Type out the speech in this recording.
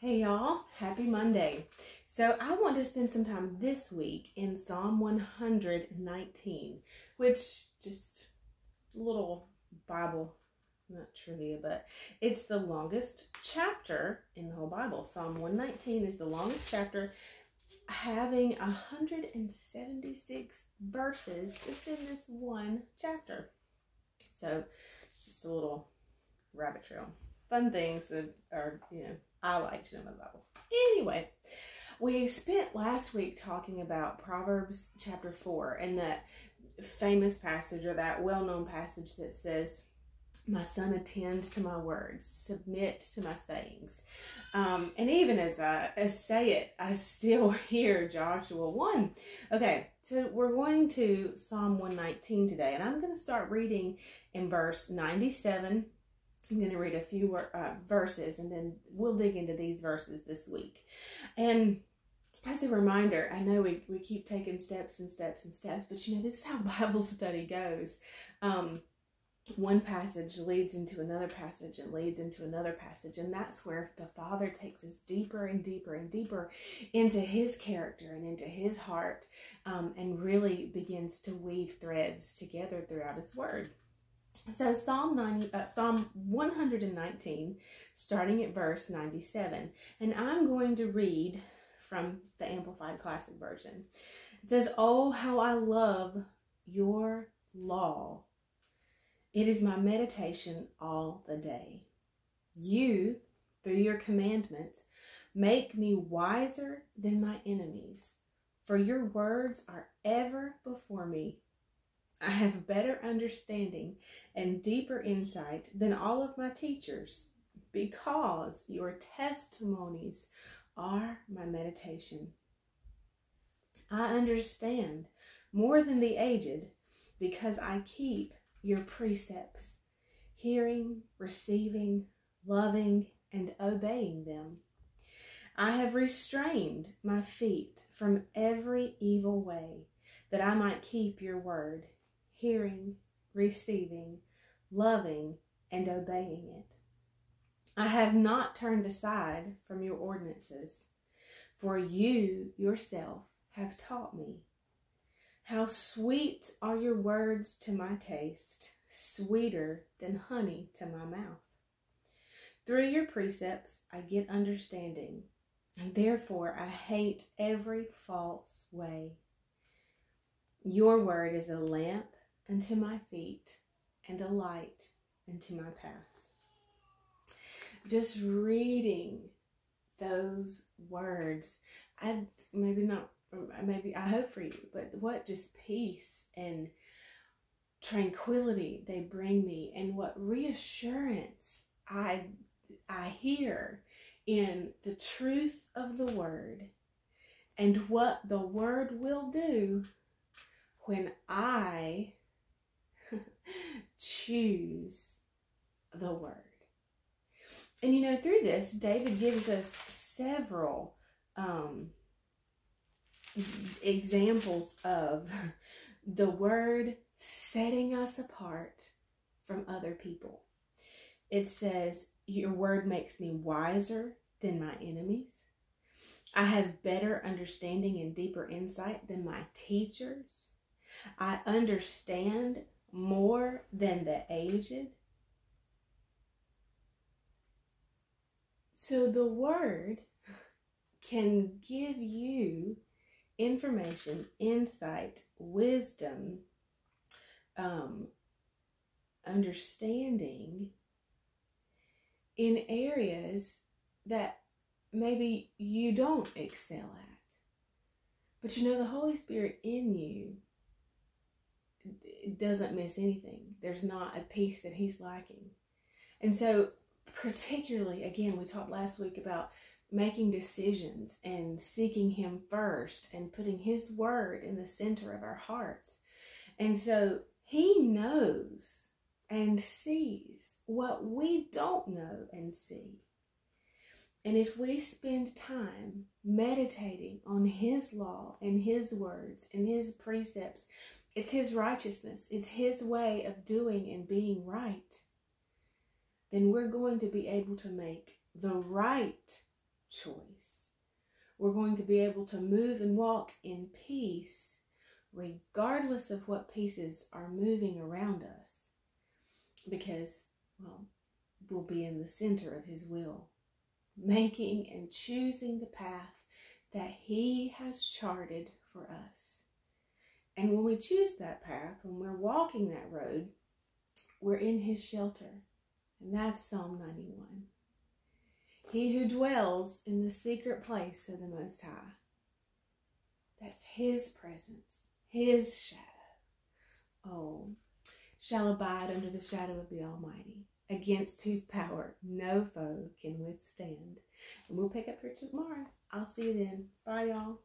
Hey y'all, happy Monday. So I want to spend some time this week in Psalm 119, which just a little Bible, not trivia, but it's the longest chapter in the whole Bible. Psalm 119 is the longest chapter, having 176 verses just in this one chapter. So it's just a little rabbit trail. Fun things that are, I like to know about the Bible. Anyway, we spent last week talking about Proverbs chapter 4 and that famous passage, or that well-known passage that says, "My son, attend to my words, submit to my sayings." And even as I say it, I still hear Joshua 1. Okay, so we're going to Psalm 119 today, and I'm going to start reading in verse 97. I'm going to read a few verses, and then we'll dig into these verses this week. And as a reminder, I know we keep taking steps and steps and steps, but this is how Bible study goes. One passage leads into another passage and leads into another passage, and that's where the Father takes us deeper and deeper and deeper into His character and into His heart, and really begins to weave threads together throughout His Word. So Psalm 119, starting at verse 97, and I'm going to read from the Amplified Classic Version. It says, "Oh, how I love your law. It is my meditation all the day. You, through your commandments, make me wiser than my enemies, for your words are ever before me. I have better understanding and deeper insight than all of my teachers, because your testimonies are my meditation. I understand more than the aged, because I keep your precepts, hearing, receiving, loving, and obeying them. I have restrained my feet from every evil way, that I might keep your word, hearing, receiving, loving, and obeying it. I have not turned aside from your ordinances, for you yourself have taught me. How sweet are your words to my taste, sweeter than honey to my mouth. Through your precepts I get understanding, and therefore I hate every false way. Your word is a lamp unto my feet and a light unto my path." Just reading those words, I hope for you, but what just peace and tranquility they bring me, and what reassurance I hear in the truth of the word, and what the word will do when I choose the word. And through this, David gives us several examples of the word setting us apart from other people. It says, your word makes me wiser than my enemies. I have better understanding and deeper insight than my teachers. I understand more than the aged. So the word can give you information, insight, wisdom, understanding in areas that maybe you don't excel at. But the Holy Spirit in you doesn't miss anything. There's not a piece that He's lacking. And so particularly, again, we talked last week about making decisions and seeking Him first and putting His word in the center of our hearts. And so He knows and sees what we don't know and see. And if we spend time meditating on His law and His words and His precepts, it's His righteousness, it's His way of doing and being right, then we're going to be able to make the right choice. We're going to be able to move and walk in peace regardless of what pieces are moving around us, because, well, we'll be in the center of His will, making and choosing the path that He has charted for us. And when we choose that path, when we're walking that road, we're in His shelter. And that's Psalm 91. He who dwells in the secret place of the Most High. That's His presence, His shadow. Oh, shall abide under the shadow of the Almighty, against whose power no foe can withstand. And we'll pick up here tomorrow. I'll see you then. Bye, y'all.